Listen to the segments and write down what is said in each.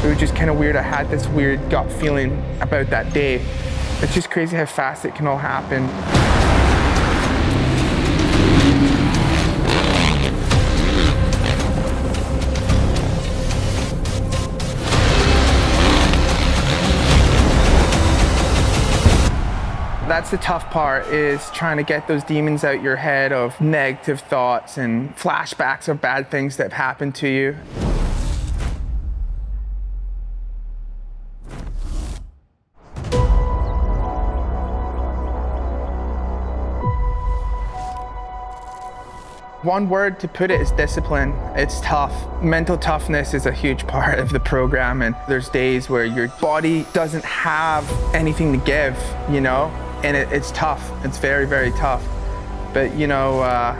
It was just kind of weird. I had this weird gut feeling about that day. It's just crazy how fast it can all happen. That's the tough part, is trying to get those demons out your head of negative thoughts and flashbacks of bad things that have happened to you. One word to put it is discipline. It's tough. Mental toughness is a huge part of the program, and there's days where your body doesn't have anything to give, you know? And it's tough. It's very, very tough. But, you know,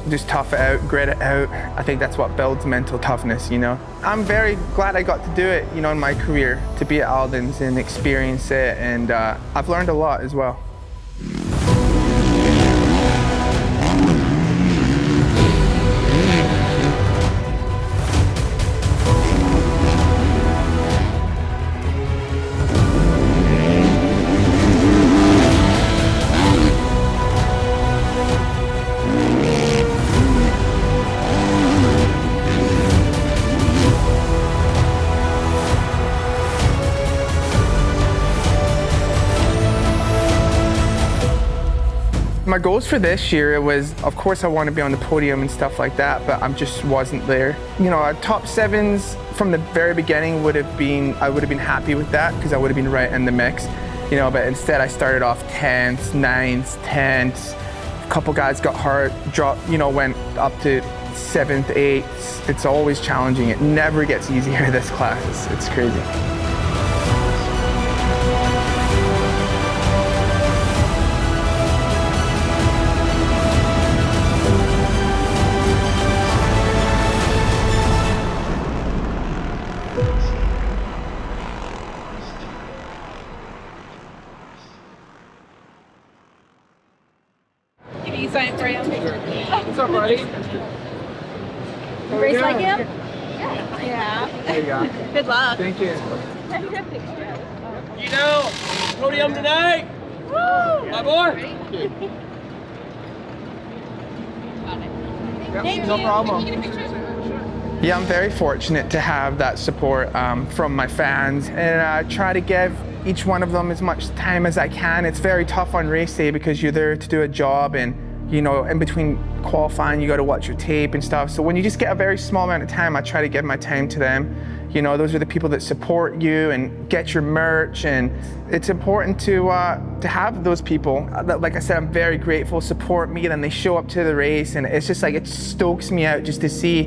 just tough it out, grit it out. I think that's what builds mental toughness, you know? I'm very glad I got to do it, you know, in my career, to be at Alden's and experience it, and I've learned a lot as well. My goals for this year was, of course, I want to be on the podium and stuff like that, but I just wasn't there. You know, top sevens from the very beginning I would have been happy with that, because I would have been right in the mix. You know, but instead I started off 10th, 9th, 10th. A couple guys got hurt, dropped, you know, went up to 7th, 8th. It's always challenging. It never gets easier, this class. It's crazy. Can you sign for him? What's up, buddy? Race like him? Yeah. There you go. Good luck. Thank you. You know, podium tonight. Woo! My boy. Yep, no problem. Yeah, I'm very fortunate to have that support from my fans, and I try to give each one of them as much time as I can. It's very tough on race day because you're there to do a job, and you know, in between qualifying you got to watch your tape and stuff. So when you just get a very small amount of time, I try to give my time to them. You know, those are the people that support you and get your merch, and it's important to have those people that, like I said, I'm very grateful, support me, and then they show up to the race, and it's just like, it stokes me out just to see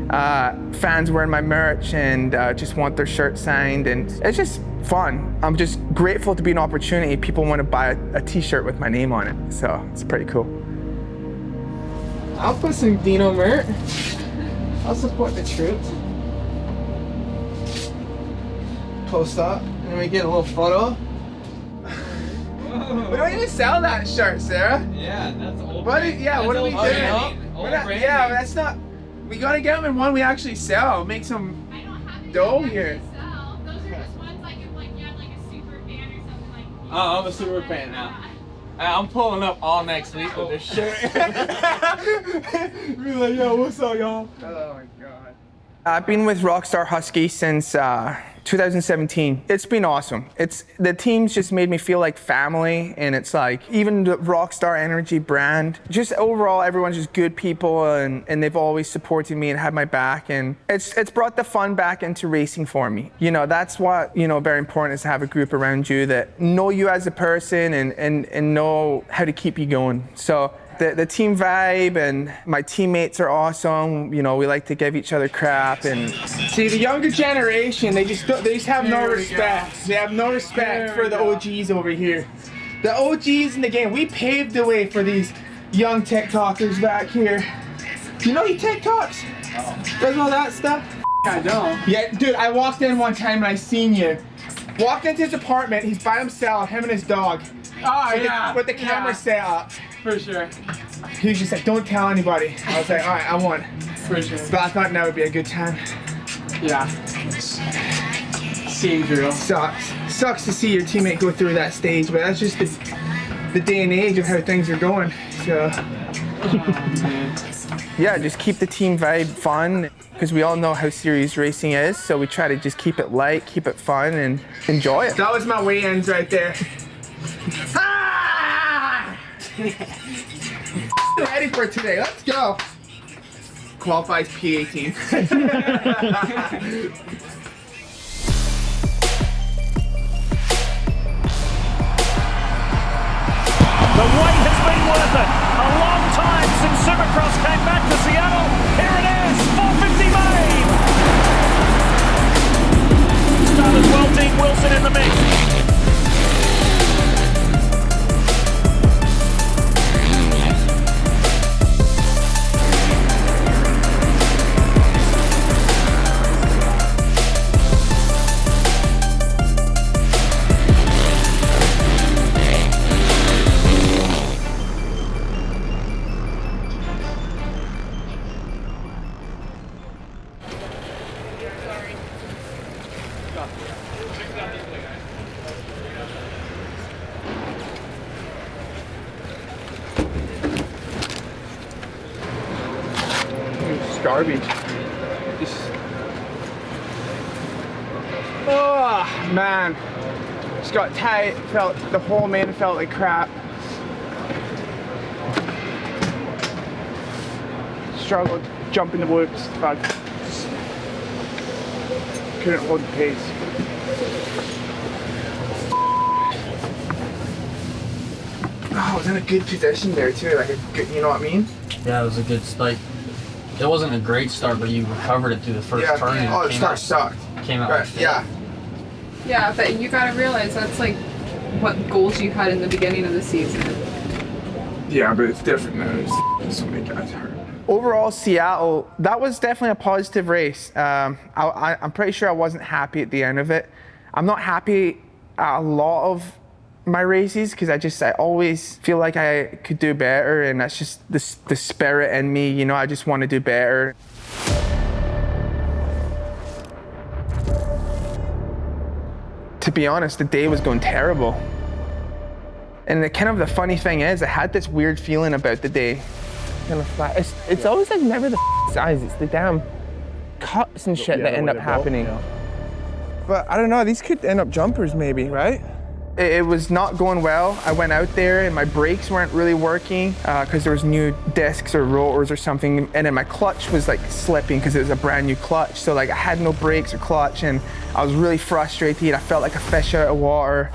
fans wearing my merch and just want their shirt signed, and it's just fun. I'm just grateful to be an opportunity. People want to buy a t-shirt with my name on it, so it's pretty cool. I'll put some Deano merch. I'll support the troops. Post up, and we get a little photo. We don't even sell that shirt, Sarah. Yeah, that's old. What do we do? Yeah, but that's not. We gotta get them in one we actually sell. Make some dough here. Those are just ones like if you had like a super fan or something like that. Oh, I'm a super fan now. I'm pulling up all next week with this shirt. We're like, yo, what's up, y'all? Oh my god. I've been with Rockstar Husky since 2017. It's been awesome. The team's just made me feel like family, and it's like even the Rockstar Energy brand, just overall everyone's just good people, and they've always supported me and had my back, and it's brought the fun back into racing for me. You know, that's what, you know, very important, is to have a group around you that know you as a person and know how to keep you going. So the team vibe and my teammates are awesome. You know, we like to give each other crap, and see, the younger generation, they just have no respect. They have no respect for the OGs over here. The OGs in the game, we paved the way for these young TikTokers back here. You know he TikToks? Oh. Does all that stuff? I don't. Yeah, dude, I walked in one time and I seen you. Walked into his apartment, he's by himself, him and his dog. Oh, With the camera set up. For sure. He was just like, don't tell anybody. I was like, all right, I won't. For sure. But I thought that would be a good time. Yeah. Seems real. Sucks to see your teammate go through that stage, but that's just the day and age of how things are going. So, yeah, just keep the team vibe fun, because we all know how serious racing is. So we try to just keep it light, keep it fun, and enjoy it. That was my weigh-ins right there. Ah! Ready for today? Let's go. Qualifies P18. The wait has been worth it. A long time since Supercross came back to Seattle. Here it is, 450 main. Start as well, Dean Wilson in the mix. Garbage. Oh man, just got tight. Felt the whole main felt like crap. Struggled jumping the whoops. Fuck. Couldn't hold the pace. Oh, I was in a good position there too. Like a good, you know what I mean? Yeah, it was a good start. It wasn't a great start, but you recovered it through the first turn. And Oh, the start sucked. Came out. Right. Yeah. Yeah, but you gotta realize that's like what goals you had in the beginning of the season. Yeah, but it's different now. There's so many guys hurt. Overall, Seattle, that was definitely a positive race. I'm pretty sure I wasn't happy at the end of it. I'm not happy at a lot of my races because I always feel like I could do better, and that's just the spirit in me. You know, I just want to do better. To be honest, the day was going terrible. And the funny thing is, I had this weird feeling about the day. Kind of flat. It's always like never the size, it's the damn cuts and shit that end up happening. But I don't know, these could end up jumpers maybe, right? It was not going well. I went out there and my brakes weren't really working because there was new discs or rotors or something, and then my clutch was like slipping because it was a brand new clutch. So like I had no brakes or clutch, and I was really frustrated. I felt like a fish out of water.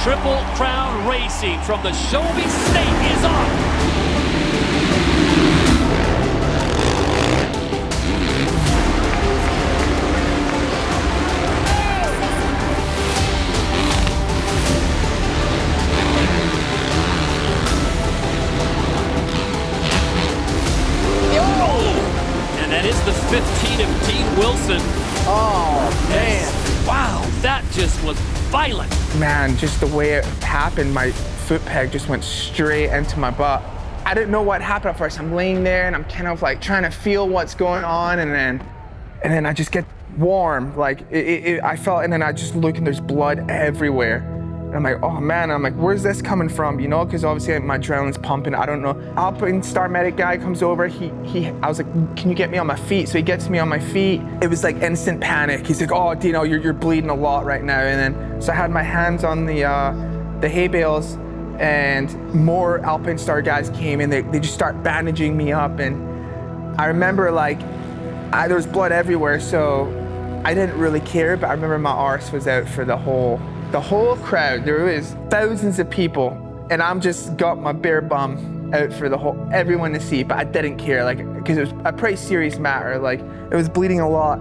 Triple Crown Racing from the Shelby State is on. And that is the 15 of Dean Wilson. Oh, man. Wow, that just was violent. Man, just the way it happened, my foot peg just went straight into my butt. I didn't know what happened at first. I'm laying there and I'm kind of like trying to feel what's going on, and then I just get warm. Like I felt, and then I just look and there's blood everywhere. And I'm like, oh man, I'm like, where's this coming from? You know, because obviously my adrenaline's pumping. I don't know. Star medic guy comes over. I was like, can you get me on my feet? So he gets me on my feet. It was like instant panic. He's like, oh, Deano, you're bleeding a lot right now. And then so I had my hands on the hay bales, and more Alpine-Star guys came in. They just start bandaging me up, and I remember like there was blood everywhere. So I didn't really care, but I remember my arse was out for the whole crowd. There was thousands of people, and I'm just got my bare bum out for everyone to see, but I didn't care, like, because it was a pretty serious matter. Like, it was bleeding a lot.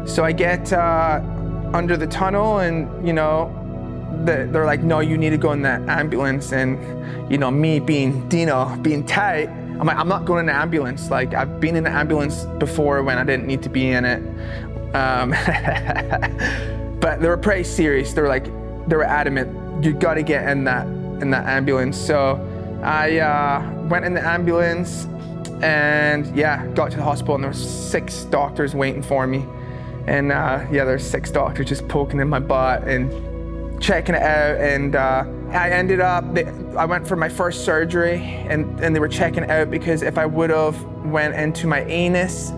So I get under the tunnel, and you know, they're like, no, you need to go in that ambulance. And you know, me being Deano, being tight, I'm like, I'm not going in the ambulance. Like, I've been in the ambulance before when I didn't need to be in it. But they were pretty serious. They were adamant, you gotta get in that ambulance. So I went in the ambulance and yeah, got to the hospital, and there were 6 doctors waiting for me. And yeah, there's 6 doctors just poking in my butt and checking it out. And I ended up, I went for my first surgery, and they were checking it out because if I would have went into my anus,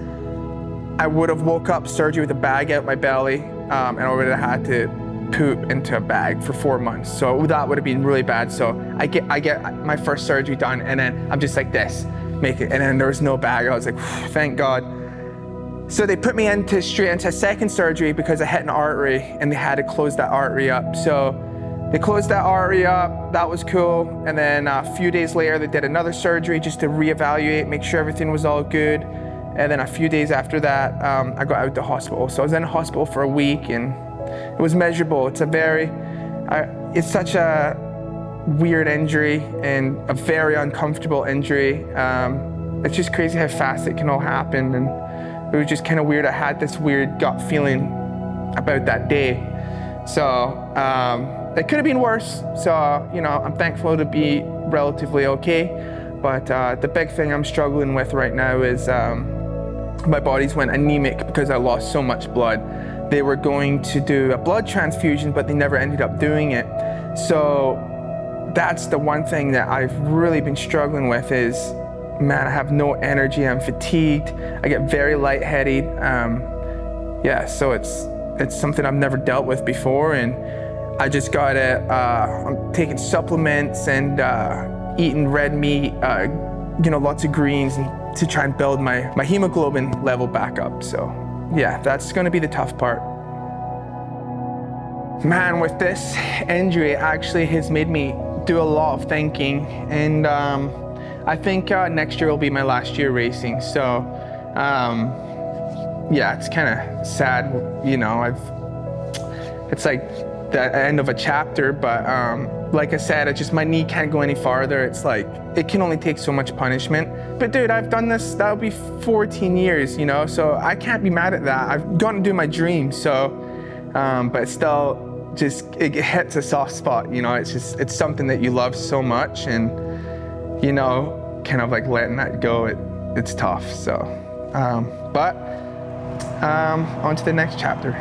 I would have woke up surgery with a bag out my belly, and I would have had to poop into a bag for 4 months. So that would have been really bad. So I get my first surgery done, and then I'm just like this, make it, and then there was no bag. I was like, thank God. So they put me straight into a second surgery because I hit an artery, and they had to close that artery up. So they closed that artery up, that was cool. And then a few days later, they did another surgery just to reevaluate, make sure everything was all good. And then a few days after that, I got out of the hospital. So I was in the hospital for a week, and it was miserable. It's it's such a weird injury and a very uncomfortable injury. It's just crazy how fast it can all happen. And it was just kind of weird. I had this weird gut feeling about that day. So it could have been worse. So, you know, I'm thankful to be relatively okay. But the big thing I'm struggling with right now is my body's went anemic because I lost so much blood. They were going to do a blood transfusion, but they never ended up doing it. So that's the one thing that I've really been struggling with is, man, I have no energy, I'm fatigued, I get very lightheaded. Yeah, so it's something I've never dealt with before, and I just I'm taking supplements and eating red meat, you know, lots of greens, and to try and build my hemoglobin level back up. So yeah, that's gonna be the tough part. Man, with this injury, it actually has made me do a lot of thinking, and I think next year will be my last year racing. So yeah, it's kind of sad, you know, it's like the end of a chapter, but like I said, my knee can't go any farther. It's like, it can only take so much punishment. But dude, I've done this, that'll be 14 years, you know, so I can't be mad at that. I've gotten to do my dream, so, but still, it hits a soft spot, you know, it's something that you love so much, and, you know, kind of like letting that go, it's tough, so. But on to the next chapter.